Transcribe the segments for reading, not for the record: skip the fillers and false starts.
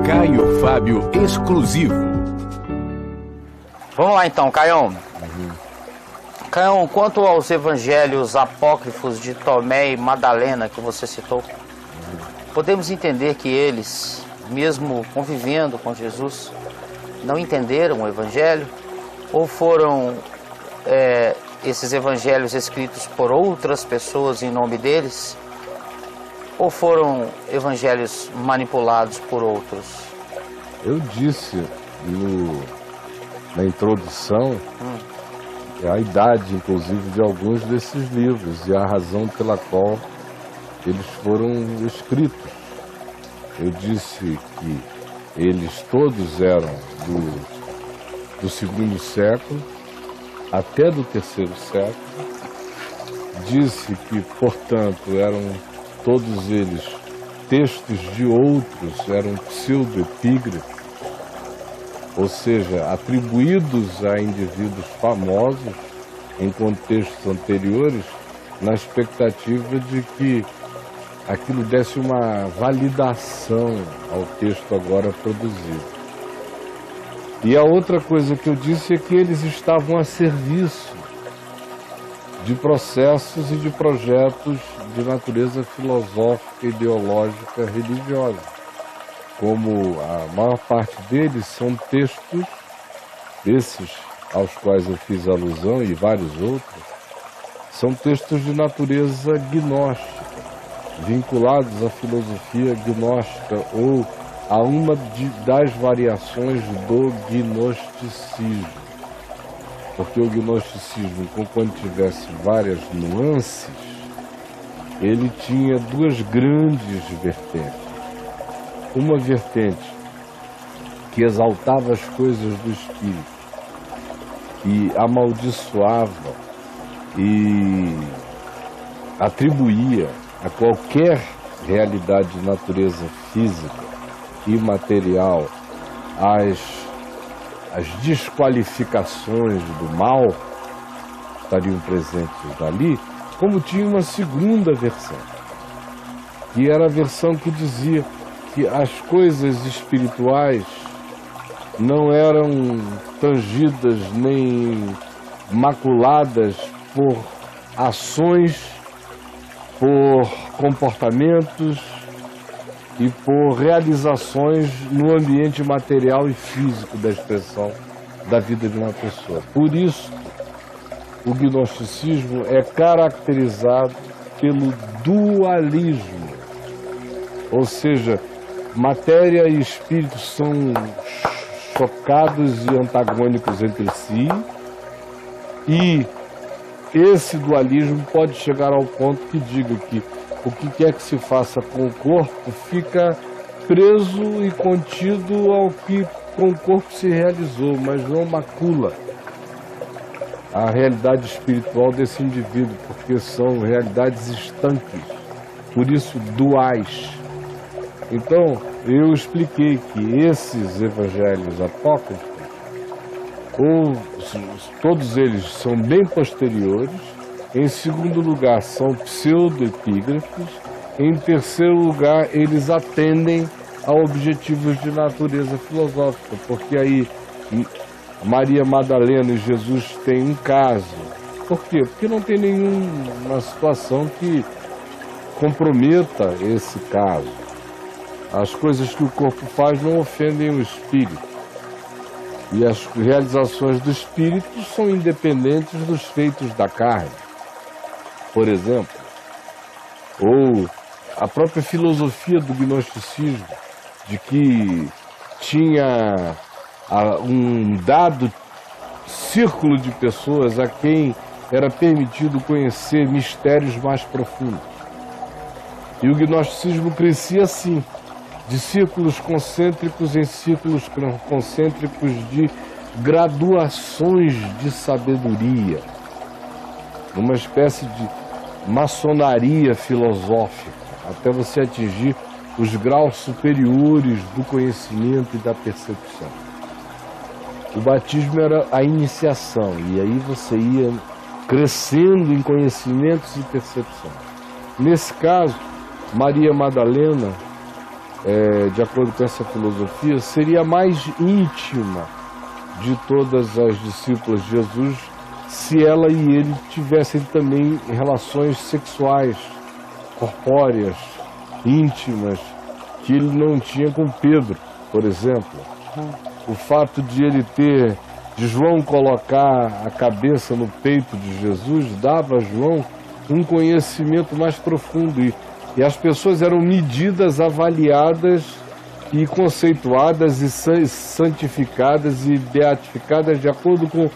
Caio Fábio exclusivo. Vamos lá então, Caião. Caião, quanto aos evangelhos apócrifos de Tomé e Madalena que você citou, podemos entender que eles, mesmo convivendo com Jesus, não entenderam o evangelho? Ou foram esses evangelhos escritos por outras pessoas em nome deles? Ou foram evangelhos manipulados por outros? Eu disse na introdução a idade, inclusive, de alguns desses livros e a razão pela qual eles foram escritos. Eu disse que eles todos eram do segundo século até do terceiro século. Disse que, portanto, eram todos eles textos de outros, eram pseudoepígrafos, ou seja, atribuídos a indivíduos famosos em contextos anteriores, na expectativa de que aquilo desse uma validação ao texto agora produzido. E a outra coisa que eu disse é que eles estavam a serviço de processos e de projetos de natureza filosófica, ideológica, religiosa. Como a maior parte deles são textos, esses aos quais eu fiz alusão e vários outros, são textos de natureza gnóstica, vinculados à filosofia gnóstica ou a uma das variações do gnosticismo. Porque o gnosticismo, quando tivesse várias nuances, ele tinha duas grandes vertentes. Uma vertente que exaltava as coisas do espírito e amaldiçoava e atribuía a qualquer realidade de natureza física e material as desqualificações do mal estariam presentes ali, como tinha uma segunda versão, que era a versão que dizia que as coisas espirituais não eram tangidas nem maculadas por ações, por comportamentos e por realizações no ambiente material e físico da expressão da vida de uma pessoa. Por isso, o gnosticismo é caracterizado pelo dualismo, ou seja, matéria e espírito são chocados e antagônicos entre si, e esse dualismo pode chegar ao ponto que diga que o que quer que se faça com o corpo fica preso e contido ao que com o corpo se realizou, mas não macula a realidade espiritual desse indivíduo, porque são realidades estanques, por isso duais. Então, eu expliquei que esses evangelhos apócrifos, todos eles são bem posteriores. Em segundo lugar, são pseudoepígrafos. Em terceiro lugar, eles atendem a objetivos de natureza filosófica, porque aí Maria Madalena e Jesus têm um caso. Por quê? Porque não tem nenhuma situação que comprometa esse caso. As coisas que o corpo faz não ofendem o espírito. E as realizações do espírito são independentes dos feitos da carne. Por exemplo, ou a própria filosofia do gnosticismo, de que tinha um dado círculo de pessoas a quem era permitido conhecer mistérios mais profundos. E o gnosticismo crescia assim, de círculos concêntricos em círculos concêntricos de graduações de sabedoria, uma espécie de maçonaria filosófica, até você atingir os graus superiores do conhecimento e da percepção. O batismo era a iniciação, e aí você ia crescendo em conhecimentos e percepção. Nesse caso, Maria Madalena de acordo com essa filosofia, seria a mais íntima de todas as discípulas de Jesus, se ela e ele tivessem também relações sexuais, corpóreas, íntimas, que ele não tinha com Pedro, por exemplo. O fato de João colocar a cabeça no peito de Jesus, dava a João um conhecimento mais profundo. E as pessoas eram medidas, avaliadas e conceituadas e santificadas e beatificadas de acordo com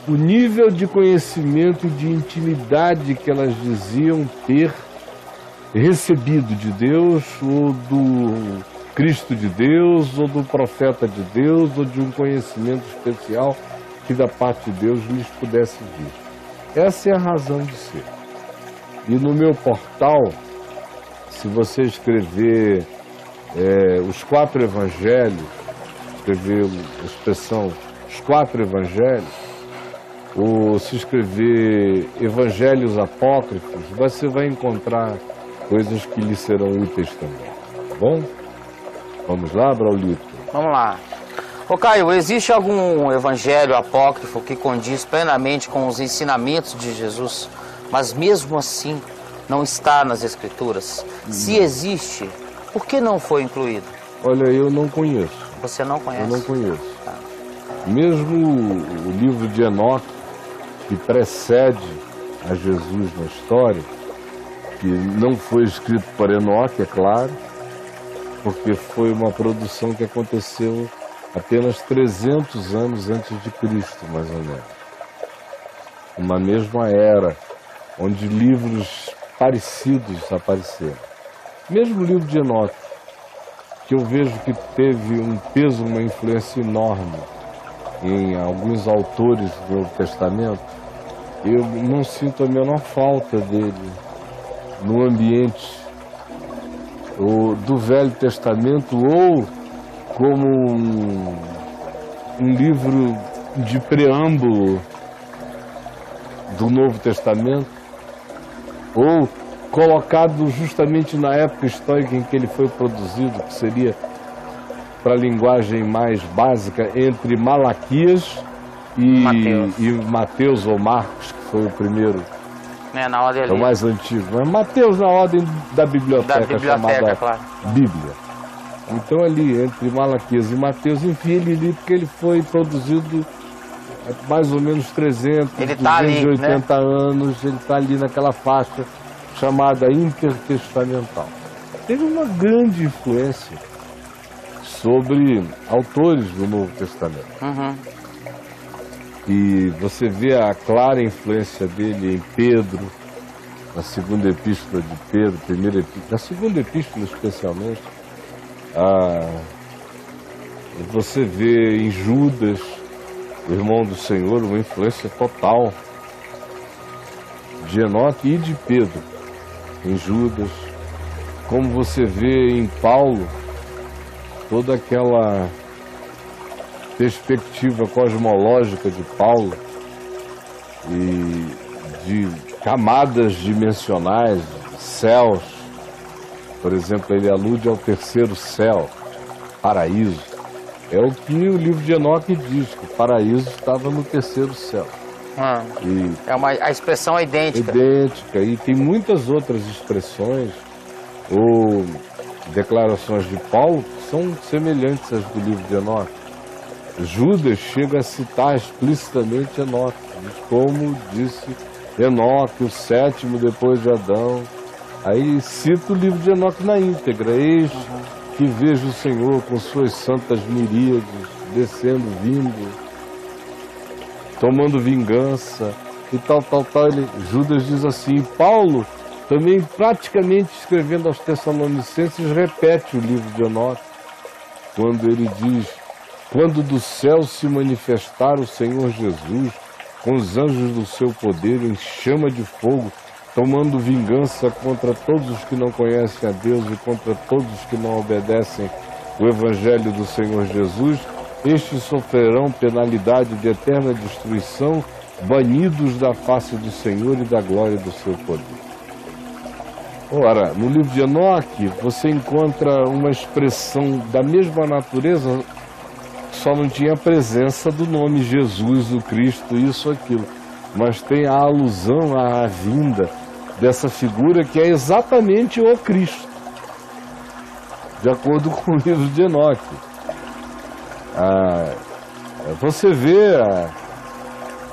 o nível de conhecimento e de intimidade que elas diziam ter recebido de Deus, ou do Cristo de Deus, ou do profeta de Deus, ou de um conhecimento especial que da parte de Deus lhes pudesse vir. Essa é a razão de ser. E no meu portal, se você escrever os 4 evangelhos, escrever a expressão os 4 evangelhos, ou se escrever evangelhos apócrifos, você vai encontrar coisas que lhe serão úteis também, tá bom? Vamos lá, Braulito? Vamos lá. Ô Caio, existe algum evangelho apócrifo que condiz plenamente com os ensinamentos de Jesus, mas mesmo assim não está nas Escrituras? Se existe, por que não foi incluído? Olha, eu não conheço. Você não conhece? Eu não conheço. Tá. Mesmo o livro de Enoque, que precede a Jesus na história, que não foi escrito por Enoque, é claro, porque foi uma produção que aconteceu apenas 300 anos antes de Cristo, mais ou menos. Uma mesma era, onde livros parecidos apareceram. Mesmo o livro de Enoque, que eu vejo que teve um peso, uma influência enorme em alguns autores do Novo Testamento, eu não sinto a menor falta dele no ambiente do Velho Testamento, ou como um livro de preâmbulo do Novo Testamento, ou colocado justamente na época histórica em que ele foi produzido, que seria, para a linguagem mais básica, entre Malaquias e Mateus ou Marcos, que foi o primeiro, na ordem ali. É o mais antigo, mas Mateus na ordem da biblioteca chamada claro. Bíblia. Então ali, entre Malaquias e Mateus, enfim, ele li porque ele foi produzido há mais ou menos 300, 280 anos, ele está ali naquela faixa chamada intertestamental. Teve uma grande influência sobre autores do Novo Testamento. Uhum. E você vê a clara influência dele em Pedro, na segunda epístola de Pedro, primeira epístola, na segunda epístola especialmente. Você vê em Judas, o irmão do Senhor, uma influência total de Enoque e de Pedro em Judas. Como você vê em Paulo, toda aquela perspectiva cosmológica de Paulo e de camadas dimensionais, céus. Por exemplo, ele alude ao terceiro céu, paraíso. É o que o livro de Enoque diz, que o paraíso estava no terceiro céu. A expressão é idêntica. Idêntica, e tem muitas outras expressões ou declarações de Paulo que são semelhantes às do livro de Enoque. Judas chega a citar explicitamente Enoque, como disse Enoque, o sétimo depois de Adão. Aí cita o livro de Enoque na íntegra. Eis que vejo o Senhor com suas santas miríades, descendo, vindo, tomando vingança, e tal. Judas diz assim. Paulo, também praticamente escrevendo aos Tessalonicenses, repete o livro de Enoque, quando ele diz: quando do céu se manifestar o Senhor Jesus, com os anjos do seu poder em chama de fogo, tomando vingança contra todos os que não conhecem a Deus e contra todos os que não obedecem o Evangelho do Senhor Jesus, estes sofrerão penalidade de eterna destruição, banidos da face do Senhor e da glória do seu poder. Ora, no livro de Enoque, você encontra uma expressão da mesma natureza, só não tinha a presença do nome Jesus, o Cristo, isso, aquilo. Mas tem a alusão à vinda dessa figura que é exatamente o Cristo, de acordo com o livro de Enoque. Você vê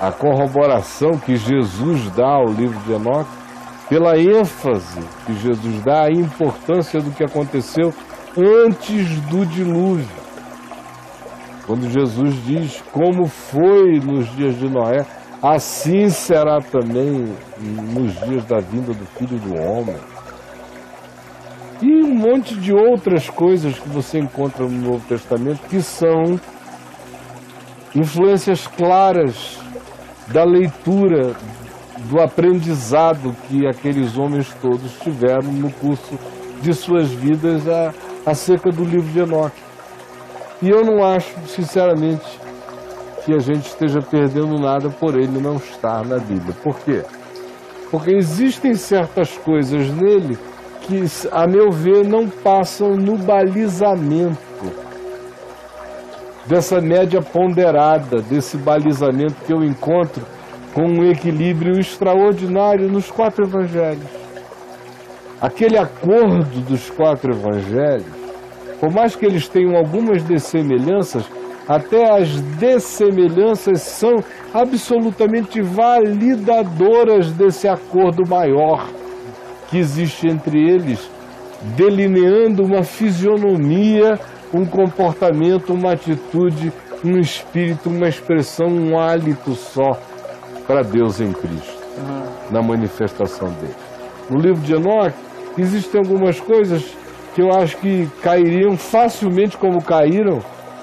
a corroboração que Jesus dá ao livro de Enoque, pela ênfase que Jesus dá à importância do que aconteceu antes do dilúvio. Quando Jesus diz como foi nos dias de Noé, assim será também nos dias da vinda do Filho do Homem. E um monte de outras coisas que você encontra no Novo Testamento que são influências claras da leitura, do aprendizado que aqueles homens todos tiveram no curso de suas vidas acerca do livro de Enoque. E eu não acho, sinceramente, que a gente esteja perdendo nada por ele não estar na Bíblia. Por quê? Porque existem certas coisas nele que, a meu ver, não passam no balizamento dessa média ponderada, desse balizamento que eu encontro com um equilíbrio extraordinário nos 4 evangelhos. Aquele acordo dos 4 evangelhos, por mais que eles tenham algumas dessemelhanças, até as dessemelhanças são absolutamente validadoras desse acordo maior que existe entre eles, delineando uma fisionomia, um comportamento, uma atitude, um espírito, uma expressão, um hálito só para Deus em Cristo, na manifestação dele. No livro de Enoque, existem algumas coisas que eu acho que cairiam facilmente, como caíram,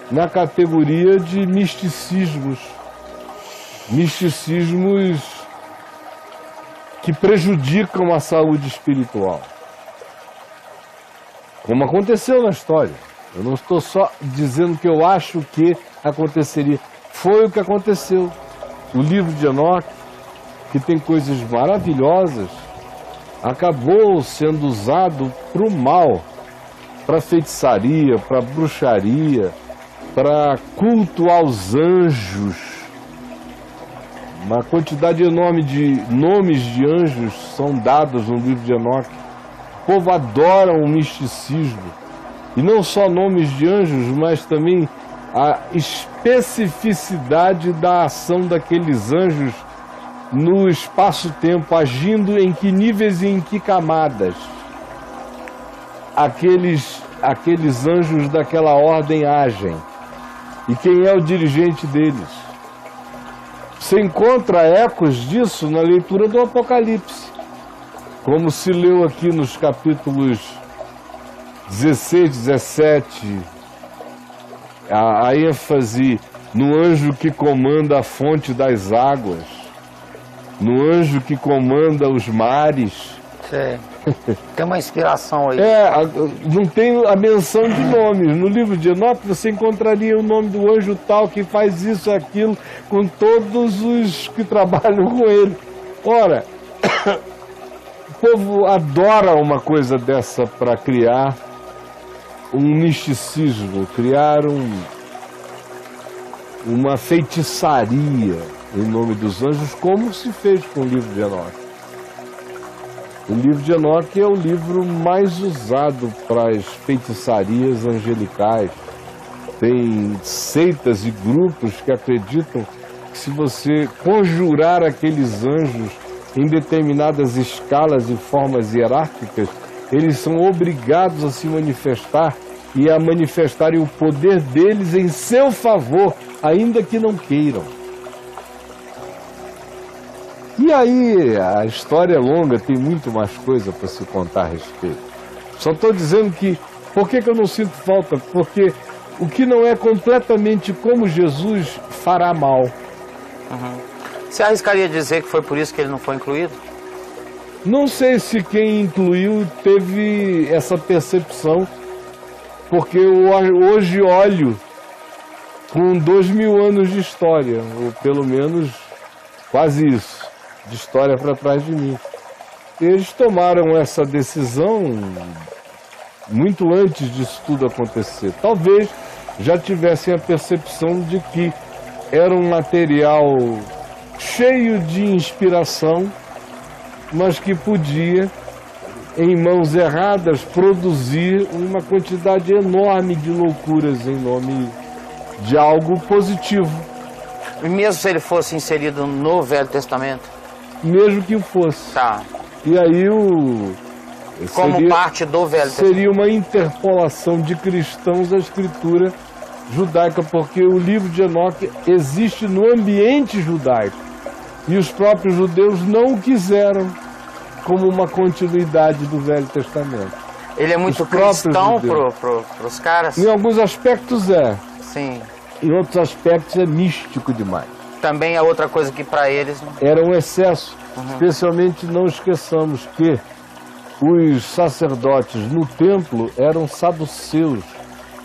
na categoria de misticismos. Misticismos que prejudicam a saúde espiritual. Como aconteceu na história. Eu não estou só dizendo que eu acho que aconteceria. Foi o que aconteceu. O livro de Enoque, que tem coisas maravilhosas, acabou sendo usado para o mal, para feitiçaria, para bruxaria, para culto aos anjos. Uma quantidade enorme de nomes de anjos são dados no livro de Enoque. O povo adora o misticismo. E não só nomes de anjos, mas também a especificidade da ação daqueles anjos no espaço-tempo, agindo em que níveis e em que camadas aqueles anjos daquela ordem agem. E quem é o dirigente deles? Você encontra ecos disso na leitura do Apocalipse, como se leu aqui nos capítulos 16, 17, a ênfase no anjo que comanda a fonte das águas, no anjo que comanda os mares. Sim. Tem uma inspiração aí. Não tem a menção de nomes. No livro de Enoque você encontraria o nome do anjo tal que faz isso e aquilo com todos os que trabalham com ele. Ora, o povo adora uma coisa dessa para criar um misticismo, criar uma feitiçaria em nome dos anjos, como se fez com o livro de Enoque. O livro de Enoque é o livro mais usado para as feitiçarias angelicais. Tem seitas e grupos que acreditam que se você conjurar aqueles anjos em determinadas escalas e formas hierárquicas, eles são obrigados a se manifestar e a manifestarem o poder deles em seu favor, ainda que não queiram. E aí, a história é longa, tem muito mais coisa para se contar a respeito. Só estou dizendo que, por que eu não sinto falta? Porque o que não é completamente como Jesus fará mal. Você arriscaria dizer que foi por isso que ele não foi incluído? Não sei se quem incluiu teve essa percepção, porque eu hoje olho com 2000 anos de história, ou pelo menos quase isso, de história para trás de mim. Eles tomaram essa decisão muito antes disso tudo acontecer. Talvez já tivessem a percepção de que era um material cheio de inspiração, mas que podia, em mãos erradas, produzir uma quantidade enorme de loucuras em nome de algo positivo. E mesmo se ele fosse inserido no Velho Testamento? Mesmo que fosse. Tá. E aí Como parte do Velho Testamento. seria uma interpolação de cristãos à escritura judaica, porque o livro de Enoque existe no ambiente judaico. E os próprios judeus não o quiseram como uma continuidade do Velho Testamento. Ele é muito cristão para os caras? Em alguns aspectos é. Sim. Em outros aspectos é místico demais. Também é outra coisa que para eles... Era um excesso. Especialmente não esqueçamos que os sacerdotes no templo eram saduceus.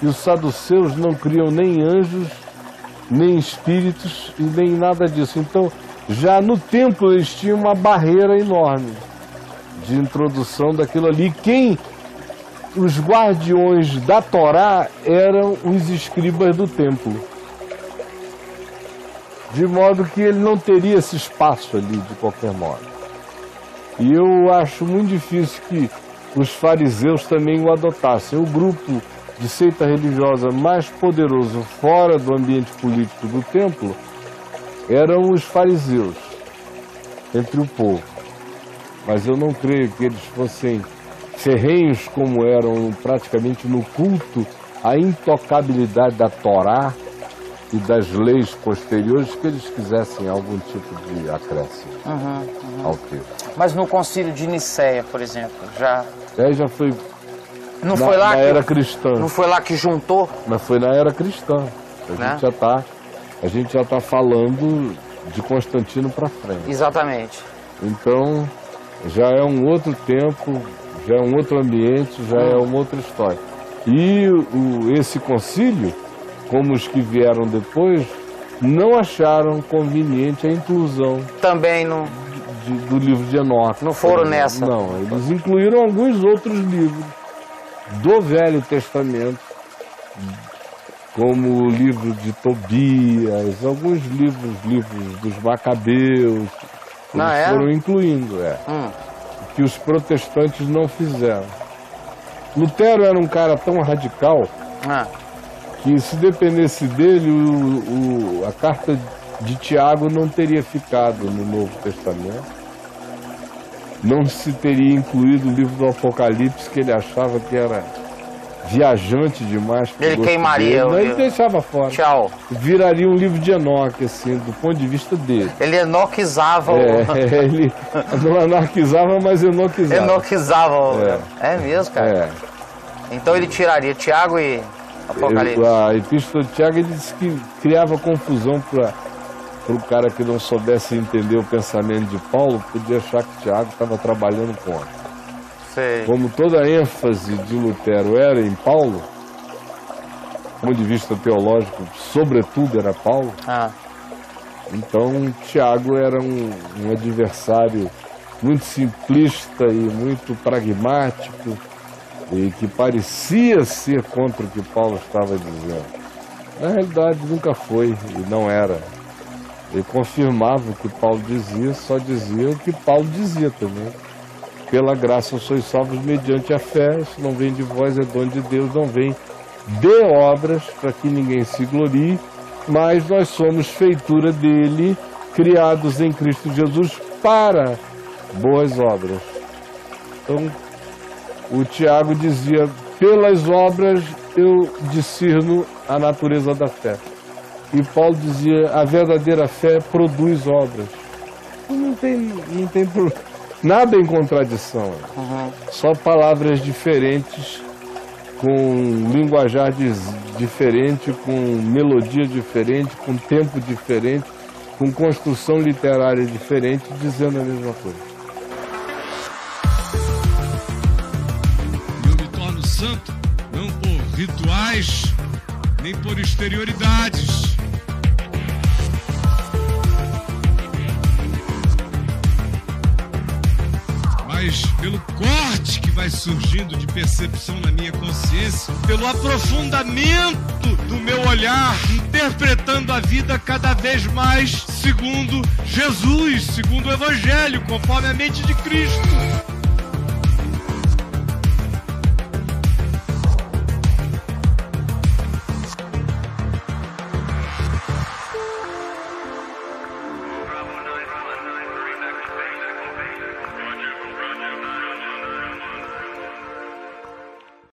E os saduceus não criam nem anjos, nem espíritos e nem nada disso. Então, já no templo eles tinham uma barreira enorme de introdução daquilo ali. Os guardiões da Torá eram os escribas do templo. De modo que ele não teria esse espaço ali, de qualquer modo. E eu acho muito difícil que os fariseus também o adotassem. O grupo de seita religiosa mais poderoso fora do ambiente político do templo eram os fariseus, entre o povo. Mas eu não creio que eles fossem ferrenhos como eram praticamente no culto à intocabilidade da Torá e das leis posteriores, que eles quisessem algum tipo de acréscimo ao texto. Mas no Concílio de Nicéia, por exemplo, já foi não foi lá na que era cristã. Não foi lá que juntou? Mas foi na era cristã. A gente já tá falando de Constantino para frente. Exatamente. Então, já é um outro tempo, já é um outro ambiente, já é uma outra história. E esse concílio, como os que vieram depois, não acharam conveniente a inclusão também do livro de Enoque. Não foram nessa? Não, eles incluíram alguns outros livros do Velho Testamento, como o livro de Tobias, alguns livros dos Macabeus, eles foram incluindo, que os protestantes não fizeram. Lutero era um cara tão radical que, se dependesse dele, a carta de Tiago não teria ficado no Novo Testamento. Não se teria incluído o livro do Apocalipse, que ele achava que era viajante demais. Ele queimaria o livro. Ele deixava fora. Tchau. Viraria um livro de Enoque, assim, do ponto de vista dele. Ele enoquizava ele não anarquizava, mas enoquizava. Enoquizava. É mesmo, cara? Então ele tiraria Tiago e Apocalipse. A Epístola de Tiago, ele disse que criava confusão para o cara que não soubesse entender o pensamento de Paulo, podia achar que Tiago estava trabalhando contra. Sei. Como toda a ênfase de Lutero era em Paulo, do ponto de vista teológico, sobretudo era Paulo, então Tiago era um adversário muito simplista e muito pragmático, e que parecia ser contra o que Paulo estava dizendo. Na realidade nunca foi e não era. Ele confirmava o que Paulo dizia, só dizia o que Paulo dizia também. Pela graça sois salvos mediante a fé, isso não vem de vós, é dom de Deus, não vem de obras, para que ninguém se glorie, mas nós somos feitura dele, criados em Cristo Jesus para boas obras. Então, o Tiago dizia, pelas obras eu discerno a natureza da fé. E Paulo dizia, a verdadeira fé produz obras. Não tem nada em contradição. Só palavras diferentes, com linguajar diferente, com melodia diferente, com tempo diferente, com construção literária diferente, dizendo a mesma coisa. Eu me torno santo, não por rituais, nem por exterioridades, mas mas pelo corte que vai surgindo de percepção na minha consciência, pelo aprofundamento do meu olhar, interpretando a vida cada vez mais segundo Jesus, segundo o Evangelho, conforme a mente de Cristo.